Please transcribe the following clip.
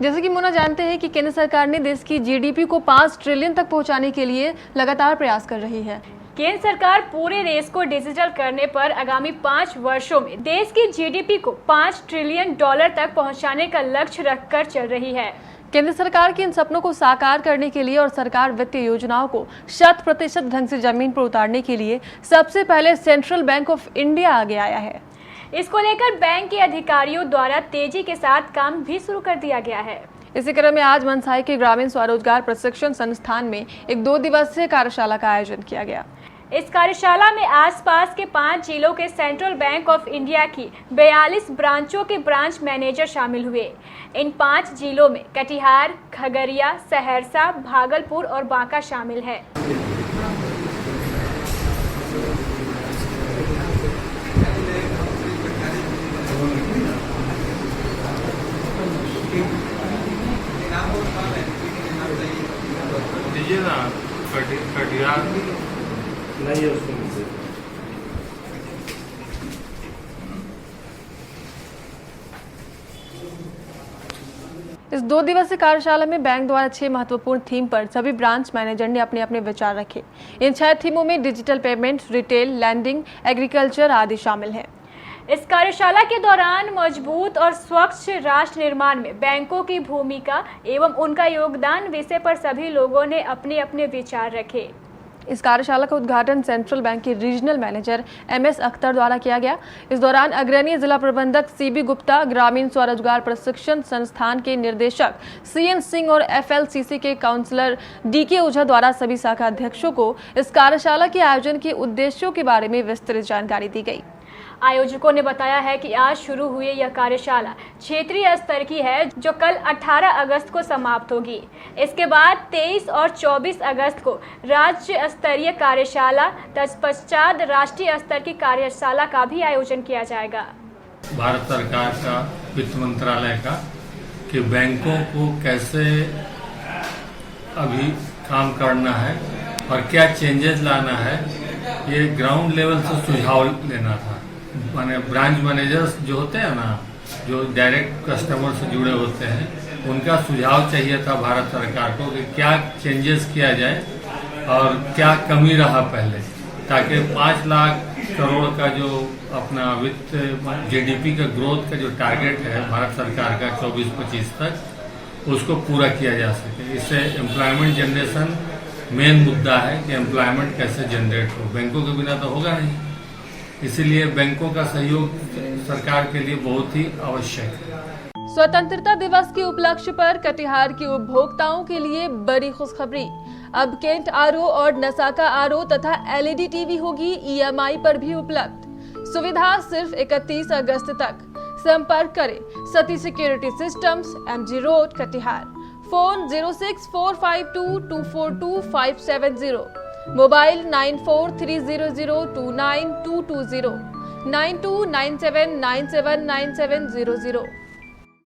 जैसे कि मोना जानते हैं कि केंद्र सरकार ने देश की जीडीपी को 5 ट्रिलियन तक पहुंचाने के लिए लगातार प्रयास कर रही है। केंद्र सरकार पूरे देश को डिजिटल करने पर आगामी 5 वर्षों में देश की जीडीपी को 5 ट्रिलियन डॉलर तक पहुंचाने का लक्ष्य रखकर चल रही है। केंद्र सरकार के इन सपनों को साकार करने के लिए और सरकार वित्तीय योजनाओं को 100% ढंग से जमीन पर उतारने के लिए सबसे पहले सेंट्रल बैंक ऑफ इंडिया आगे आया है। इसको लेकर बैंक के अधिकारियों द्वारा तेजी के साथ काम भी शुरू कर दिया गया है। इसी क्रम में आज मनसाही के ग्रामीण स्वरोजगार प्रशिक्षण संस्थान में एक 2 दिवसीय कार्यशाला का आयोजन किया गया। इस कार्यशाला में आसपास के 5 जिलों के सेंट्रल बैंक ऑफ इंडिया की 42 ब्रांचों के ब्रांच मैनेजर शामिल हुए। इन 5 जिलों में कटिहार, खगड़िया, सहरसा, भागलपुर और बांका शामिल है। कटिहार नहीं है उसको मुझसे। इस 2 दिवसीय कार्यशाला में बैंक द्वारा 6 महत्वपूर्ण थीम पर सभी ब्रांच मैनेजर ने अपने अपने विचार रखे। इन 6 थीमों में digital payment, retail, landing, agriculture आदि शामिल हैं। इस कार्यशाला के दौरान मजबूत और स्वच्छ राष्ट्र निर्माण में बैंकों की भूमिका एवं उनका योगदान विषय पर सभी लोगों ने अपने अपने विचार रखे। इस कार्यशाला का उद्घाटन सेंट्रल बैंक के रीजनल मैनेजर MS अख्तर द्वारा किया गया। इस दौरान अग्रणी जिला प्रबंधक CB गुप्ता, ग्रामीण स्वरोजगार प्रशिक्षण संस्थान के निर्देशक CN सिंह और FLCC के काउंसलर DK ओझा द्वारा सभी शाखा अध्यक्षों को इस कार्यशाला के आयोजन के उद्देश्यों के बारे में विस्तृत जानकारी दी गई। आयोजकों ने बताया है कि आज शुरू हुई यह कार्यशाला क्षेत्रीय स्तर की है, जो कल 18 अगस्त को समाप्त होगी। इसके बाद 23 और 24 अगस्त को राज्य स्तरीय कार्यशाला, तत्पश्चात राष्ट्रीय स्तर की कार्यशाला का भी आयोजन किया जाएगा। भारत सरकार का वित्त मंत्रालय का कि बैंकों को कैसे अभी काम करना है और क्या चेंजेस लाना है, ये ग्राउंड लेवल से सुझाव लेना था। माने ब्रांच मैनेजर्स जो होते हैं ना, जो डायरेक्ट कस्टमर से जुड़े होते हैं, उनका सुझाव चाहिए था भारत सरकार को कि क्या चेंजेस किया जाए और क्या कमी रहा पहले, ताकि 5 लाख करोड़ का जो अपना वित्त GDP का ग्रोथ का जो टारगेट है भारत सरकार का 24-25 तक, उसको पूरा किया जा सके। इससे एम्प्लॉयमेंट जनरेशन मेन मुद्दा है कि एम्प्लॉयमेंट कैसे जनरेट हो, बैंकों के बिना तो होगा नहीं। इसीलिए बैंकों का सहयोग सरकार के लिए बहुत ही आवश्यक है। स्वतंत्रता दिवस के उपलक्ष्य पर कटिहार के उपभोक्ताओं के लिए बड़ी खुशखबरी। अब केंट RO और नसाका RO तथा LED TV होगी EMI पर भी उपलब्ध। सुविधा सिर्फ 31 अगस्त तक। संपर्क करें Sati security systems, MG road, Katihar. Phone 06452242 mobile 9430029220 9297979700।